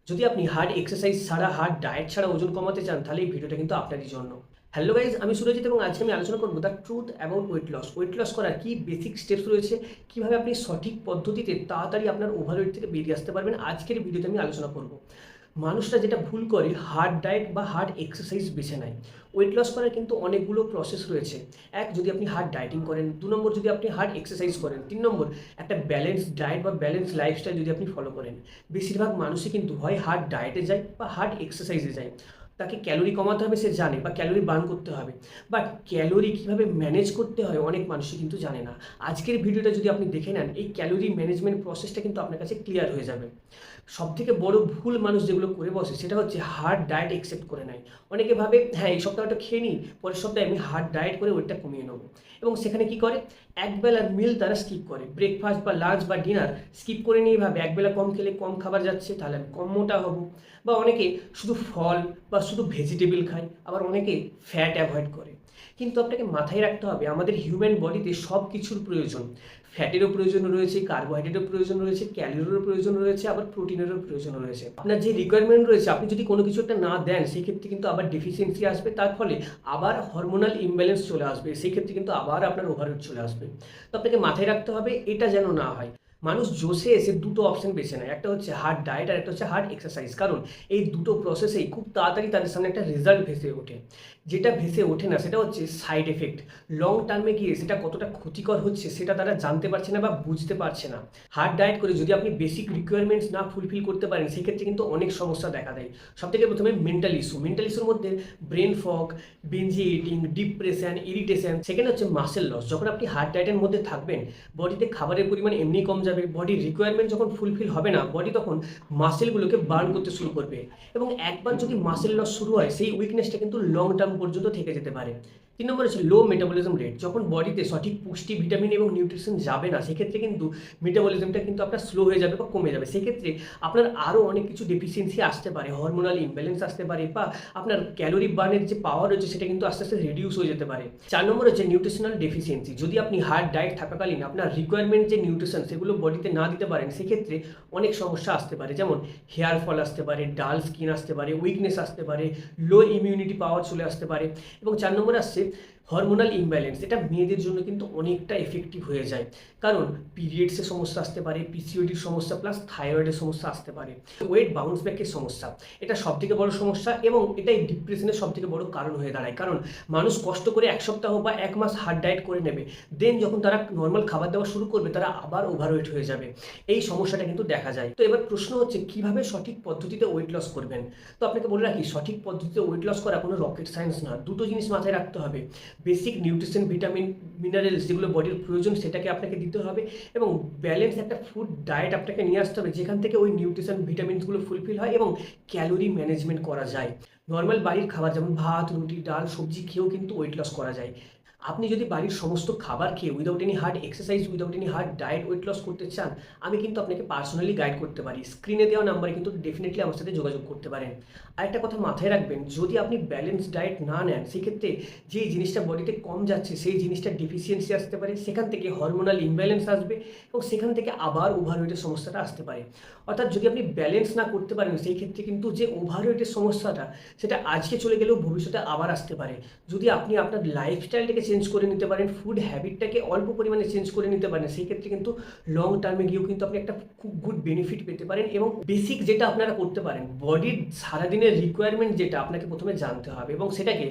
যদি আপনি hard exercise ছাড়া, হার্ড ডায়েট ছাড়া ওজন কমাতে চান, তাহলে এই ভিডিওটা কিন্তু আপনারই জন্য। হ্যালো গাইজ, আমি সুরজিৎ এবং আজকে আমি আলোচনা করব the truth about weight loss. Weight loss করার কি বেসিক স্টেপস রয়েছে, কীভাবে আপনি সঠিক পদ্ধতিতে তাড়াতাড়ি আপনার ওভারওয়েট থেকে বেরিয়ে আসতে পারবেন, আজকের ভিডিওতে আমি আলোচনা করব। মানুষরা যেটা ভুল করে, হার্ড ডায়েট বা হার্ড এক্সারসাইজ বেছে নেয়। ওয়েট লস করার কিন্তু অনেকগুলো প্রসেস রয়েছে। এক, যদি আপনি হার্ড ডায়েটিং করেন। 2 নম্বর, যদি আপনি হার্ড এক্সারসাইজ করেন। 3 নম্বর, একটা ব্যালেন্স ডায়েট বা ব্যালেন্স লাইফস্টাইল যদি আপনি ফলো করেন। বেশিরভাগ মানুষই কিন্তু হয় হার্ড ডায়েটে যায় বা হার্ড এক্সারসাইজে যায়। তাকে ক্যালোরি কমাতে হবে সে জানে, বা ক্যালোরি বার্ন করতে হবে, বাট ক্যালোরি কীভাবে ম্যানেজ করতে হয় অনেক মানুষই কিন্তু জানে না। আজকের ভিডিওটা যদি আপনি দেখে নেন, এই ক্যালোরি ম্যানেজমেন্ট প্রসেসটা কিন্তু আপনার কাছে ক্লিয়ার হয়ে যাবে। সবথেকে বড় ভুল মানুষ যেগুলো করে বসে, সেটা হচ্ছে হার্ড ডায়েট অ্যাকসেপ্ট করে নেয়। অনেকে ভাবে হ্যাঁ, এই সপ্তাহটা খেয়ে নিই, পরের সপ্তাহে আমি হার্ড ডায়েট করে ওয়েটটা কমিয়ে নেবো। এবং সেখানে কি করে, একবেলার মিল তারা স্কিপ করে। ব্রেকফাস্ট বা লাঞ্চ বা ডিনার স্কিপ করে নিয়ে ভাবে একবেলা কম খেলে কম খাবার যাচ্ছে, তাহলে আমি কম মোটা হব। বা অনেকে শুধু ফল বা শুধু ভেজিটেবল খায়, আবার অনেকে ফ্যাট অ্যাভয়েড করে। কিন্তু আপনাকে মাথায় রাখতে হবে, আমাদের হিউম্যান বডিতে সব কিছুর প্রয়োজন। ফ্যাটেরও প্রয়োজন রয়েছে, কার্বোহাইড্রেটের প্রয়োজন রয়েছে, ক্যালোরিরও প্রয়োজন রয়েছে, আবার প্রোটিনেরও প্রয়োজন রয়েছে। আপনার যে রিকোয়ারমেন্ট রয়েছে, আপনি যদি কোনো কিছু একটা না দেন, সেই ক্ষেত্রে কিন্তু আবার ডেফিসিয়েন্সি আসবে, তার ফলে আবার হরমোনাল ইমব্যালেন্স চলে আসবে, সেই ক্ষেত্রে কিন্তু আবার আপনার ওভারওয়েট চলে আসবে। তো আপনাকে মাথায় রাখতে হবে এটা যেন না হয়। মানুষ জোশে এসে দুটো অপশন বেছে নেয়, একটা হচ্ছে হার্ড ডায়েট আর একটা হচ্ছে হার্ড এক্সারসাইজ। কারণ এই দুটো প্রসেসেই খুব তাড়াতাড়ি তাদের সামনে একটা রেজাল্ট ভেসে ওঠে। যেটা ভেসে ওঠে না, সেটা হচ্ছে সাইড এফেক্ট। লং টার্মে গিয়ে সেটা কতটা ক্ষতিকর হচ্ছে, সেটা তারা জানতে পারছে না বা বুঝতে পারছে না। হার্ড ডায়েট করে যদি আপনি বেসিক রিকোয়ারমেন্টস না ফুলফিল করতে পারেন, সেক্ষেত্রে কিন্তু অনেক সমস্যা দেখা দেয়। সবথেকে প্রথমে মেন্টাল ইস্যু। মেন্টাল ইস্যুর মধ্যে brain fog, binge eating, depression, irritation. Second হচ্ছে মাসেল লস। যখন আপনি হার্ড ডায়েটের মধ্যে থাকবেন, বডিতে খাবারের পরিমাণ এমনি কম যাবে, বডির রিকোয়ারমেন্ট যখন ফুলফিল হবে না, বডি তখন মাসেলগুলোকে বার্ন করতে শুরু করবে। এবং একবার যদি মাসেল লস শুরু হয়, সেই উইকনেসটা কিন্তু লং টার্ম পর্যন্ত থেকে যেতে পারে। 3 নম্বর হচ্ছে লো মেটাবলিজম রেট। যখন বডিতে সঠিক পুষ্টি, ভিটামিন এবং নিউট্রিশন যাবে না, সেক্ষেত্রে কিন্তু মেটাবলিজমটা কিন্তু আপনার স্লো হয়ে যাবে বা কমে যাবে। সেক্ষেত্রে আপনার আরও অনেক কিছু ডেফিসিয়েন্সি আসতে পারে, হরমোনাল ইমব্যালেন্স আসতে পারে, বা আপনার ক্যালোরি বার্নের যে পাওয়ার রয়েছে সেটা কিন্তু আস্তে আস্তে রিডিউস হয়ে যেতে পারে। 4 নম্বর হচ্ছে নিউট্রিশনাল ডেফিসিয়েন্সি। যদি আপনি হার্ড ডায়েট থাকাকালীন আপনার রিকোয়ারমেন্ট যে নিউট্রিশন সেগুলো বডিতে না দিতে পারেন, সেক্ষেত্রে অনেক সমস্যা আসতে পারে। যেমন হেয়ার ফল আসতে পারে, ডাল স্কিন আসতে পারে, উইকনেস আসতে পারে, লো ইমিউনিটি পাওয়ার চলে আসতে পারে। এবং 4 নম্বর আসছে হরমোনাল ইমব্যালেন্স। এটা মেয়েদের জন্য কিন্তু অনেকটা এফেক্টিভ হয়ে যায়, কারণ পিরিয়ডসের সমস্যা আসতে পারে, পিসিওডির সমস্যা, প্লাস থাইরয়েডের সমস্যা আসতে পারে। ওয়েট বাউন্স ব্যাকের সমস্যা, এটা সবথেকে বড় সমস্যা, এবং এটাই ডিপ্রেশনের সবথেকে বড় কারণ হয়ে দাঁড়ায়। কারণ মানুষ কষ্ট করে 1 সপ্তাহ বা 1 মাস হার্ড ডায়েট করে নেবে, দেন যখন তারা নর্মাল খাবার দেওয়া শুরু করবে, তারা আবার ওভারওয়েট হয়ে যাবে। এই সমস্যাটা কিন্তু দেখা যায়। তো এবার প্রশ্ন হচ্ছে, কিভাবে সঠিক পদ্ধতিতে ওয়েট লস করবেন। তো আপনাকে বলে রাখি, সঠিক পদ্ধতিতে ওয়েট লস করা কোনো রকেট সায়েন্স না। দুটো জিনিস মাথায় রাখতে হবে। বেসিক নিউট্রিশন, ভিটামিন, মিনারেলস যেগুলো বডির প্রয়োজন, সেটাকে আপনাকে দিতে হবে। এবং ব্যালেন্স একটা ফুড ডায়েট আপনাকে নিয়ে আসতে হবে, যেখান থেকে ওই নিউট্রিশন, ভিটামিনসগুলো ফুলফিল হয় এবং ক্যালোরি ম্যানেজমেন্ট করা যায়। নর্মাল বাড়ির খাবার যেমন ভাত, রুটি, ডাল, সবজি খেয়েও কিন্তু ওয়েট লস করা যায়। আপনি যদি বাড়ির সমস্ত খাবার খেয়ে without any hard exercise, without any hard diet weight loss করতে চান, আমি কিন্তু আপনাকে পার্সোনালি গাইড করতে পারি। স্ক্রিনে দেওয়া নাম্বারে কিন্তু ডেফিনেটলি আমার সাথে যোগাযোগ করতে পারেন। আরেকটা কথা মাথায় রাখবেন, যদি আপনি ব্যালেন্স ডায়েট না নেন, সেক্ষেত্রে যেই জিনিসটা বডিতে কম যাচ্ছে, সেই জিনিসটা ডেফিসিয়েন্সি আসতে পারে, সেখান থেকে হরমোনাল ইমব্যালেন্স আসবে, এবং সেখান থেকে আবার ওভারওয়েটের সমস্যাটা আসতে পারে। অর্থাৎ যদি আপনি ব্যালেন্স না করতে পারেন, সেই ক্ষেত্রে কিন্তু যে ওভারওয়েটের সমস্যাটা, সেটা আজকে চলে গেলেও ভবিষ্যতে আবার আসতে পারে। যদি আপনি আপনার লাইফস্টাইলটাকে চেঞ্জ করে নিতে পারেন, ফুড হ্যাবিটটাকে অল্প পরিমাণে চেঞ্জ করে নিতে পারেন, সেই ক্ষেত্রে কিন্তু লং টার্মে গিয়েও কিন্তু আপনি একটা খুব গুড বেনিফিট পেতে পারেন। এবং বেসিক যেটা আপনারা করতে পারেন, বডির সারাদিনের রিকোয়ারমেন্ট যেটা আপনাকে প্রথমে জানতে হবে, এবং সেটাকে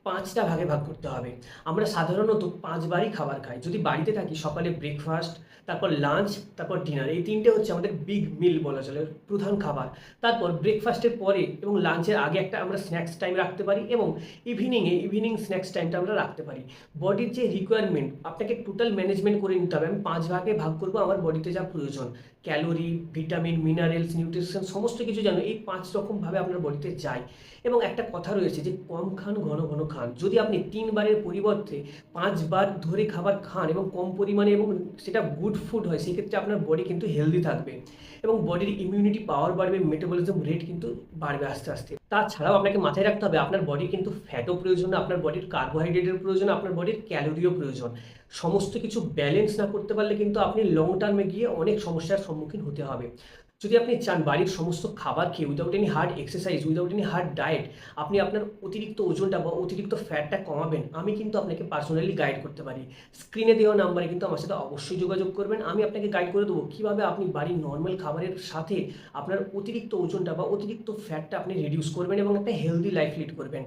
5টা ভাগে ভাগ করতে হবে। আমরা সাধারণত 5 বারই খাবার খাই। যদি বাড়িতে থাকি, সকালে ব্রেকফাস্ট, তারপর লাঞ্চ, তারপর ডিনার। এই 3টে হচ্ছে আমাদের বিগ মিল বলা চলে, প্রধান খাবার। তারপর ব্রেকফাস্টের পরে এবং লাঞ্চের আগে একটা আমরা স্ন্যাক্স টাইম রাখতে পারি, এবং ইভিনিং স্ন্যাক্স টাইমটা আমরা রাখতে পারি। বডির যে রিকোয়ারমেন্ট আপনাকে টোটাল ম্যানেজমেন্ট করে নিতে হবে। আমি 5 ভাগে ভাগ করবো আমার বডিতে যা প্রয়োজন, ক্যালোরি, ভিটামিন, মিনারেলস, নিউট্রিশন, সমস্ত কিছু যেন এই 5 রকমভাবে আপনার বডিতে যায়। এবং একটা কথা রয়েছে যে কম খান, ঘন ঘন খান। যদি আপনি 3 বারের পরিবর্তে 5 বার ধরে খাবার খান এবং কম পরিমাণে, এবং সেটা গুড ফুড হয়, সেক্ষেত্রে আপনার বডি কিন্তু হেলদি থাকবে, এবং বডির ইমিউনিটি পাওয়ার বাড়বে, মেটাবলিজম রেট কিন্তু বাড়বে আস্তে আস্তে। তাছাড়াও আপনাকে মাথায় রাখতে হবে, আপনার বডির কিন্তু ফ্যাটও প্রয়োজন, আপনার বডির কার্বোহাইড্রেটের প্রয়োজন, আপনার বডির ক্যালোরিও প্রয়োজন। সমস্ত কিছু ব্যালেন্স না করতে পারলে কিন্তু আপনি লং টার্মে গিয়ে অনেক সমস্যার সম্মুখীন হতে হবে। যদি আপনি চান বাড়ির সমস্ত খাবার খেয়ে without any hard exercise, without any hard diet আপনি আপনার অতিরিক্ত ওজনটা বা অতিরিক্ত ফ্যাটটা কমাবেন, আমি কিন্তু আপনাকে পার্সোনালি গাইড করতে পারি। স্ক্রিনে দেওয়া নাম্বারে কিন্তু আমার সাথে অবশ্যই যোগাযোগ করবেন। আমি আপনাকে গাইড করে দেবো কীভাবে আপনি বাড়ির নর্মাল খাবারের সাথে আপনার অতিরিক্ত ওজনটা বা অতিরিক্ত ফ্যাটটা আপনি রিডিউস করবেন এবং একটা হেলদি লাইফ লিড করবেন।